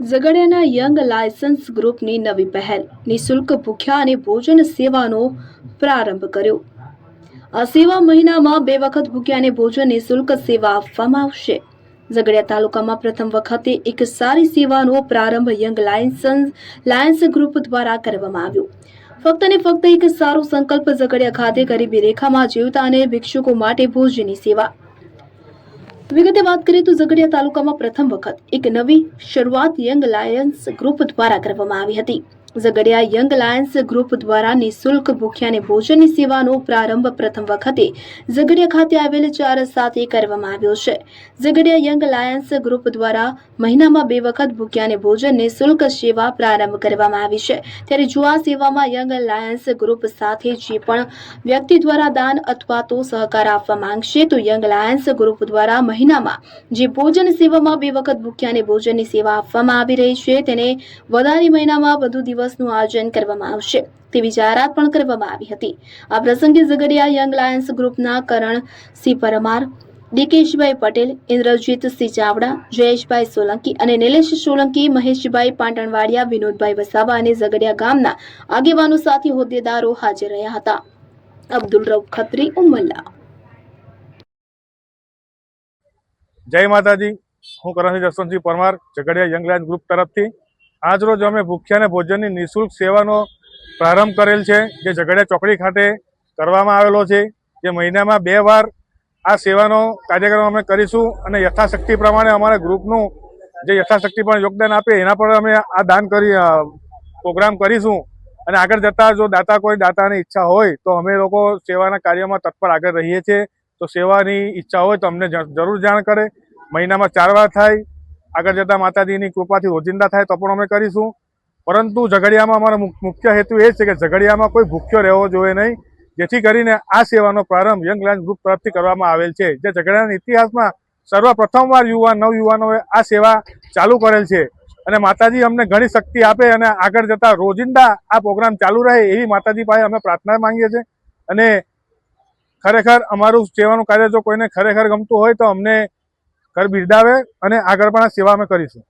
ઝઘડિયાના young licence ગ્રુપની નવી પહેલ નિઃશુલ્ક ભૂખ્યા અને ભોજન સેવાનો પ્રારંભ કર્યો। આ સેવા મહિનામાં 2 વખત ભૂખ્યા અને ભોજન નિઃશુલ્ક સેવા આપવામાં આવશે। ઝઘડિયા તાલુકામાં પ્રથમ વખતે એક સારી સેવાનો પ્રારંભ યંગ લાયન્સ ગ્રુપ દ્વારા કરવામાં આવ્યો। ફક્ત અને ફક્ત એક સારો સંકલ્પ ઝઘડિયા ખાતે ગરીબી રેખામાં જીવતા અને ભિક્ષુકો માટે ભોજનની સેવા। વિગતે વાત કરીએ તો ઝઘડિયા તાલુકામાં પ્રથમ વખત એક નવી શરૂઆત યંગ લાયન્સ ગ્રુપ દ્વારા કરવામાં આવી હતી। ઝઘડિયા યંગ લાયન્સ ગ્રુપ દ્વારા નિઃશુલ્ક ભૂખ્યા અને ભોજનની સેવાનો પ્રારંભ પ્રથમ વખતે ઝઘડિયા ખાતે આવેલ 4 સાથે કરવામાં આવ્યો છે। ઝઘડિયા યંગ લાયન્સ ગ્રુપ દ્વારા મહિનામાં 2 વખત ભૂખ્યા અને ભોજન નિઃશુલ્ક સેવા પ્રારંભ કરવામાં આવી છે। ત્યારે જો આ સેવામાં યંગ લાયન્સ ગ્રુપ સાથે જે પણ વ્યક્તિ દ્વારા દાન અથવા તો સહકાર આપવા માંગશે તો યંગ લાયન્સ ગ્રુપ દ્વારા મહિનામાં જે ભોજન સેવામાં 2 વખત ભૂખ્યા અને ભોજનની સેવા આપવામાં આવી રહી છે તેને વધારે મહિનામાં વધુ દિવસનું આયોજન કરવામાં આવશે તેવી જાહેરાત પણ કરવામાં આવી હતી। આ પ્રસંગે ઝઘડિયા યંગ લાયન્સ ગ્રુપના કરણસિંહ પરમાર, ડીકેશભાઈ પટેલ, ઇન્દ્રજીતસિંહ ચાવડા, જયેશભાઈ સોલંકી અને નિલેશ સોલંકી, મહેશભાઈ પાટણવાડિયા, વિનોદભાઈ વસાવા અને ઝઘડિયા ગામના આગેવાનો સાથે હોદ્દેદારો હાજર રહ્યા હતા। અબ્દુલ રઉફ ખત્રી, ઉમલ્લા। जय माताजी। हूँ Karansingh Jaswantsingh Parmar, Jhaghadia young lions group तरफथी आज रोज अमे भूख्या ने भोजननी निःशुल्क सेवानो प्रारंभ करेल छे, जे झघडिया चोकड़ी खाते करवामां आवेलो छे। जे महीनामां 2 वार आ सेवानो कार्यक्रम अमे करीशुं अने यथाशक्ति प्रमाणे अमारा ग्रुपनुं जे यथाशक्ति पण योगदान आपे एना पर अमे आ दान करी प्रोग्राम करीशुं अने आगळ जता जो कोई दातानी इच्छा होय तो अमे लोको सेवाना कार्यमां तत्पर आगळ रहीए छीए। तो सेवानी इच्छा होय तो अमने जरूर जाण करे। महीनामां 4 वार थाय, आगळ जता माताजीनी कृपाथी रोजिंदा थाय तो पण अमे करीशुं। परंतु झघडियामां अमारो मुख्य हेतु ए छे के झघडियामां कोई भूख्यो रहेवो जोईए नहीं, जेथी करीने आ सेवानो प्रारंभ यंग लायन्स ग्रुप तरफथी करवामां आवेल छे। जे झघडियाना इतिहासमां सर्वप्रथमवार नवयुवानोए आ सेवा चालू करेल छे अने माताजी अमने घणी शक्ति आपे अने आगळ जता रोजिंदा आ प्रोग्राम चालू रहे एवी माताजी पासे अमे प्रार्थना मांगीए छीए। अने खरेखर अमारुं सेवानुं कार्य जो कोईने खरेखर गमतुं होय तो अमने घर बिरदावे अने आगळ पण आ सेवा अमे करीशुं।